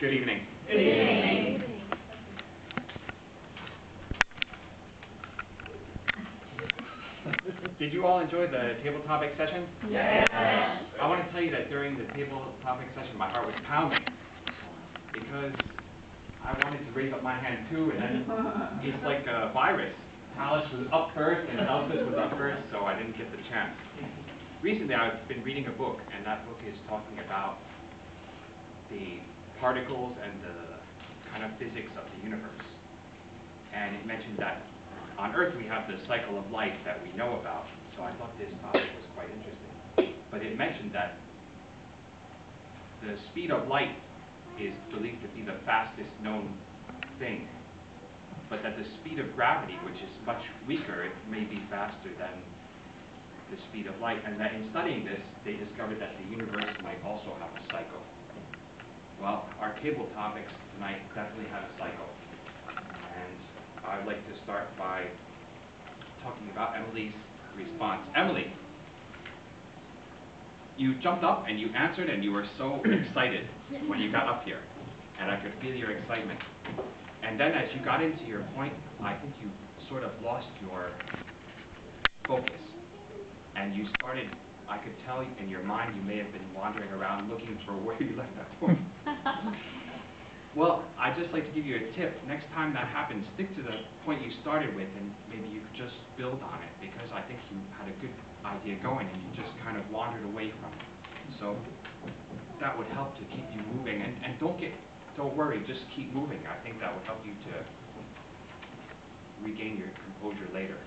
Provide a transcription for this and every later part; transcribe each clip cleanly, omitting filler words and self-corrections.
Good evening. Good evening. Did you all enjoy the table topic session? Yes. I want to tell you that during the table topic session, my heart was pounding because I wanted to raise up my hand too, and then it's like a virus. Alice was up first, and Elvis was up first, so I didn't get the chance. Recently, I've been reading a book, and that book is talking about the particles and the kind of physics of the universe. And it mentioned that on Earth we have the cycle of light that we know about, so I thought this topic was quite interesting. But it mentioned that the speed of light is believed to be the fastest known thing, but that the speed of gravity, which is much weaker, it may be faster than the speed of light, and that in studying this, they discovered that the universe might also have a cycle. Well, our cable topics tonight definitely have a cycle, and I'd like to start by talking about Emily's response. Emily, you jumped up and you answered, and you were so excited when you got up here, and I could feel your excitement. And then as you got into your point, I think you sort of lost your focus. And you started, I could tell in your mind you may have been wandering around looking for where you left that point. Well, I'd just like to give you a tip. Next time that happens, stick to the point you started with, and maybe you could just build on it, because I think you had a good idea going and you just kind of wandered away from it. So that would help to keep you moving, and don't worry, just keep moving. I think that would help you to regain your composure later.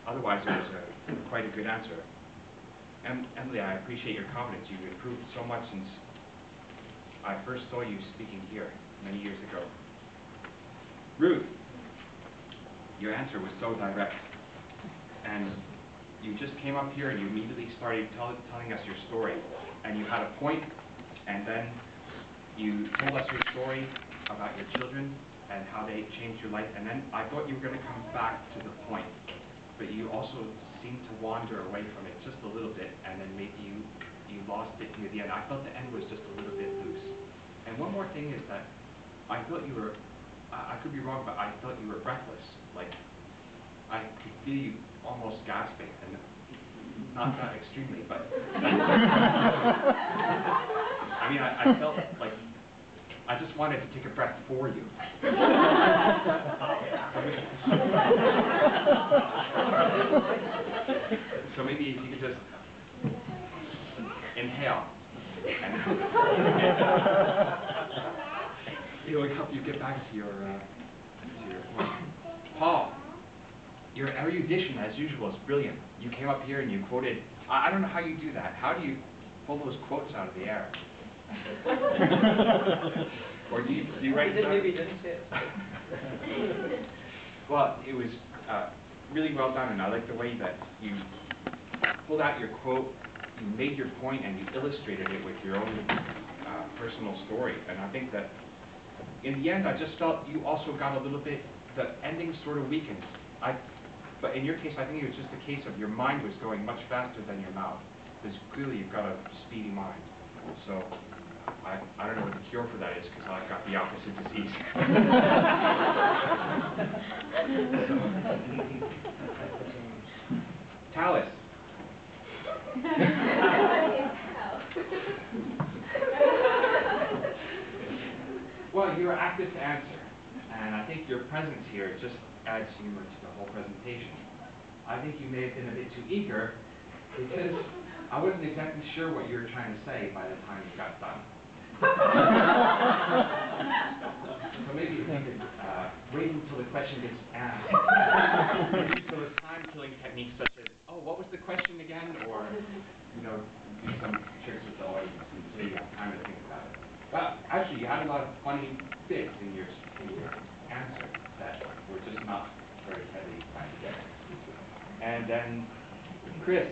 Otherwise, it was quite a good answer. Emily, I appreciate your confidence. You've improved so much since I first saw you speaking here many years ago. Ruth, your answer was so direct. And you just came up here and you immediately started telling us your story. And you had a point, and then you told us your story about your children and how they changed your life. And then I thought you were going to come back to the point, but you also seemed to wander away from it just a little bit, and then maybe you lost it near the end. I felt the end was just a little bit loose. And one more thing is that I thought you were, I could be wrong, but I thought you were breathless. Like, I could feel you almost gasping, and not that extremely, but I mean, I felt like I just wanted to take a breath for you. So maybe if you could just inhale, and it would help you get back to your point. Paul, your erudition, as usual, is brilliant. You came up here and you quoted. I don't know how you do that. How do you pull those quotes out of the air? Or do you write it down? Maybe didn't say it. Well, it was really well done, and I like the way that you pulled out your quote, you made your point, and you illustrated it with your own personal story. And I think that in the end, I just felt you also got a little bit, the ending sort of weakened. But in your case, I think it was just a case of your mind was going much faster than your mouth, because clearly you've got a speedy mind. So I don't know what the cure for that is, because I've got the opposite disease. Talus. Well, you were active to answer, and I think your presence here just adds humor to the whole presentation. I think you may have been a bit too eager, because I wasn't exactly sure what you were trying to say by the time you got done. So maybe if you could wait until the question gets asked. Use those time-killing techniques such as, oh, what was the question again? Or, you know, do some tricks with the audience so you have time to think about it. Well, actually, you had a lot of funny bits in your answer that were just not very heavy tied together. And then, Chris,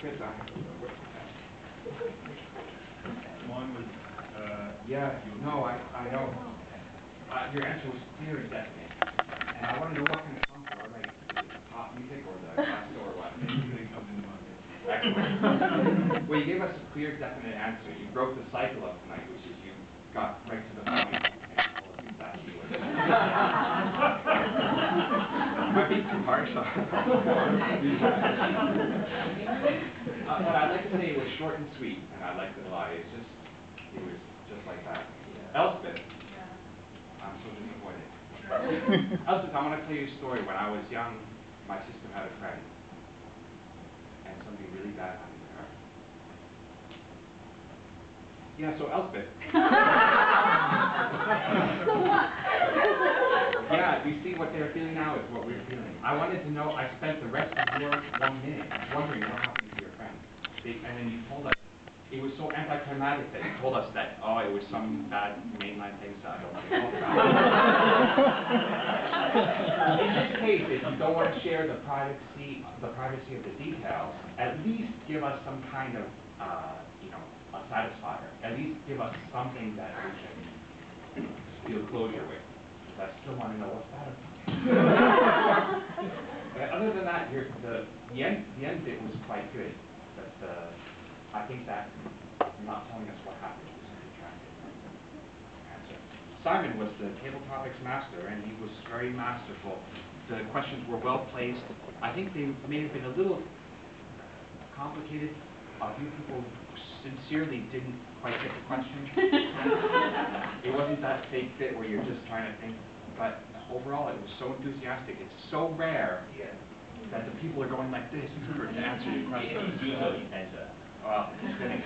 I have to know what One was, yeah, no, I know. Your answer was clear and definite. And I want to know what kind of songs are like. Is it pop music or the classical or what? anything that comes into my head. Excellent. Well, you gave us a clear, definite answer. You broke the cycle of tonight, which is you got right to the point and told us exactly what it is. Might be too harsh on but I'd like to say it was short and sweet, and I liked it a lot. It was just like that. Elspeth, I'm so disappointed. Elspeth, I want to tell you a story. When I was young, my sister had a friend, and something really bad happened to her. Yeah, so Elspeth. So what? Yeah, you see what they're feeling now is what we're feeling. I wanted to know, I spent the rest of your 1 minute wondering what happened to your friend. And then you told us, it was so anticlimactic that you told us that, oh, it was some bad mainline things that I don't want to talk about. In this case, if you don't want to share the privacy of the details, at least give us some kind of, a satisfier. At least give us something that we can feel closure with. Because I still want to know what's that about. Other than that, the end bit was quite good. But I think that not telling us what happened was a attractive answer. Simon was the table topics master, and he was very masterful. The questions were well placed. I think they may have been a little complicated. A few people sincerely didn't quite get the question. It wasn't that fake bit where you're just trying to think. But overall, it was so enthusiastic. It's so rare that the people are going like this to answer your question. Usually, and Well, just kidding.